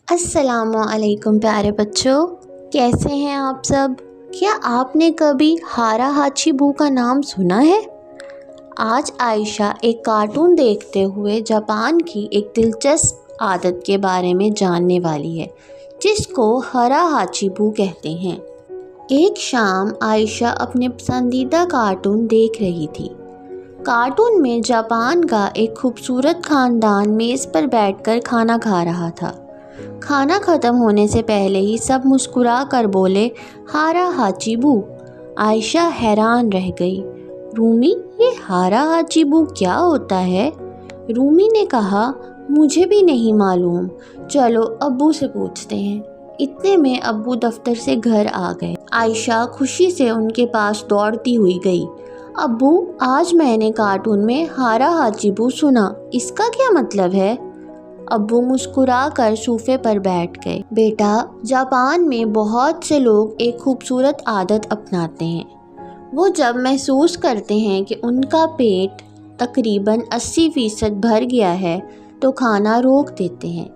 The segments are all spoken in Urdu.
السلام علیکم پیارے بچوں، کیسے ہیں آپ سب؟ کیا آپ نے کبھی ہارا ہاچیبو کا نام سنا ہے؟ آج عائشہ ایک کارٹون دیکھتے ہوئے جاپان کی ایک دلچسپ عادت کے بارے میں جاننے والی ہے جس کو ہارا ہاچیبو کہتے ہیں۔ ایک شام عائشہ اپنے پسندیدہ کارٹون دیکھ رہی تھی۔ کارٹون میں جاپان کا ایک خوبصورت خاندان میز پر بیٹھ کر کھانا کھا رہا تھا۔ کھانا ختم ہونے سے پہلے ہی سب مسکرا کر بولے، ہارا ہاچیبو۔ عائشہ حیران رہ گئی۔ رومی، یہ ہارا ہاچیبو کیا ہوتا ہے؟ رومی نے کہا، مجھے بھی نہیں معلوم، چلو ابو سے پوچھتے ہیں۔ اتنے میں ابو دفتر سے گھر آ گئے۔ عائشہ خوشی سے ان کے پاس دوڑتی ہوئی گئی۔ ابو، آج میں نے کارٹون میں ہارا ہاچیبو سنا، اس کا کیا مطلب ہے؟ ابو مسکرا کر صوفے پر بیٹھ گئے۔ بیٹا، جاپان میں بہت سے لوگ ایک خوبصورت عادت اپناتے ہیں۔ وہ جب محسوس کرتے ہیں کہ ان کا پیٹ تقریباً 80% بھر گیا ہے تو کھانا روک دیتے ہیں۔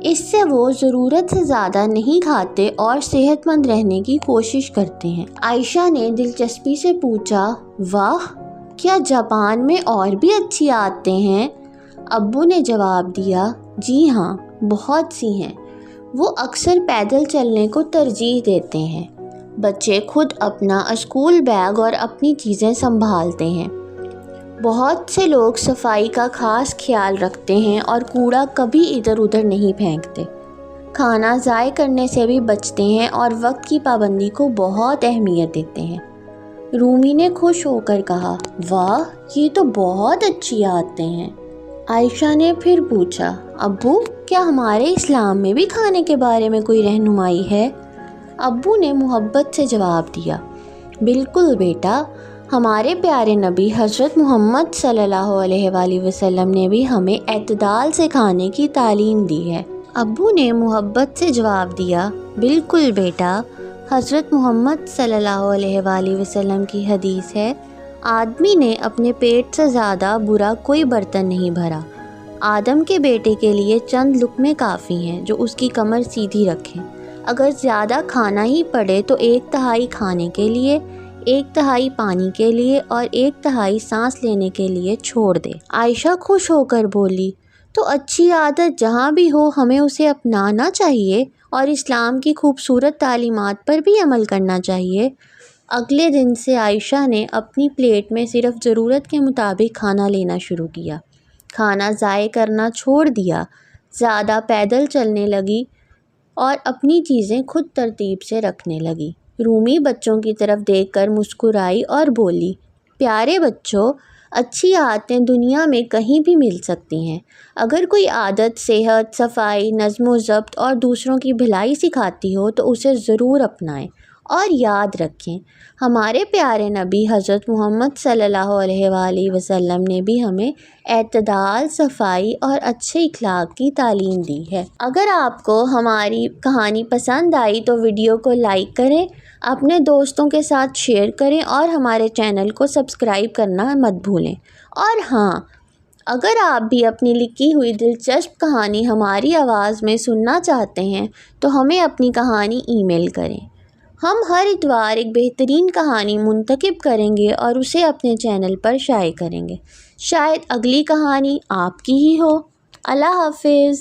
اس سے وہ ضرورت سے زیادہ نہیں کھاتے اور صحت مند رہنے کی کوشش کرتے ہیں۔ عائشہ نے دلچسپی سے پوچھا، واہ، کیا جاپان میں اور بھی اچھی عادتیں ہیں؟ ابو نے جواب دیا، جی ہاں، بہت سی ہیں۔ وہ اکثر پیدل چلنے کو ترجیح دیتے ہیں۔ بچے خود اپنا اسکول بیگ اور اپنی چیزیں سنبھالتے ہیں۔ بہت سے لوگ صفائی کا خاص خیال رکھتے ہیں اور کوڑا کبھی ادھر ادھر نہیں پھینکتے۔ کھانا ضائع کرنے سے بھی بچتے ہیں اور وقت کی پابندی کو بہت اہمیت دیتے ہیں۔ رومی نے خوش ہو کر کہا، واہ، یہ تو بہت اچھی عادتیں ہیں۔ عائشہ نے پھر پوچھا، ابو، کیا ہمارے اسلام میں بھی کھانے کے بارے میں کوئی رہنمائی ہے؟ ابو نے محبت سے جواب دیا، بالکل بیٹا، ہمارے پیارے نبی حضرت محمد صلی اللہ علیہ وآلہ وسلم نے بھی ہمیں اعتدال سے کھانے کی تعلیم دی ہے۔ ابو نے محبت سے جواب دیا، بالکل بیٹا، حضرت محمد صلی اللہ علیہ وآلہ وسلم کی حدیث ہے، آدمی نے اپنے پیٹ سے زیادہ برا کوئی برتن نہیں بھرا۔ آدم کے بیٹے کے لیے چند لقمے کافی ہیں جو اس کی کمر سیدھی رکھیں۔ اگر زیادہ کھانا ہی پڑے تو 1/3 کھانے کے لیے، 1/3 پانی کے لیے اور 1/3 سانس لینے کے لیے چھوڑ دے۔ عائشہ خوش ہو کر بولی، تو اچھی عادت جہاں بھی ہو ہمیں اسے اپنانا چاہیے اور اسلام کی خوبصورت تعلیمات پر بھی عمل کرنا چاہیے۔ اگلے دن سے عائشہ نے اپنی پلیٹ میں صرف ضرورت کے مطابق کھانا لینا شروع کیا، کھانا ضائع کرنا چھوڑ دیا، زیادہ پیدل چلنے لگی اور اپنی چیزیں خود ترتیب سے رکھنے لگی۔ رومی بچوں کی طرف دیکھ کر مسکرائی اور بولی، پیارے بچوں، اچھی عادتیں دنیا میں کہیں بھی مل سکتی ہیں۔ اگر کوئی عادت صحت، صفائی، نظم و ضبط اور دوسروں کی بھلائی سکھاتی ہو تو اسے ضرور اپنائیں اور یاد رکھیں، ہمارے پیارے نبی حضرت محمد صلی اللہ علیہ وآلہ وسلم نے بھی ہمیں اعتدال، صفائی اور اچھے اخلاق کی تعلیم دی ہے۔ اگر آپ کو ہماری کہانی پسند آئی تو ویڈیو کو لائک کریں، اپنے دوستوں کے ساتھ شیئر کریں اور ہمارے چینل کو سبسکرائب کرنا مت بھولیں۔ اور ہاں، اگر آپ بھی اپنی لکھی ہوئی دلچسپ کہانی ہماری آواز میں سننا چاہتے ہیں تو ہمیں اپنی کہانی ای میل کریں۔ ہم ہر اتوار ایک بہترین کہانی منتخب کریں گے اور اسے اپنے چینل پر شائع کریں گے۔ شاید اگلی کہانی آپ کی ہی ہو۔ اللہ حافظ۔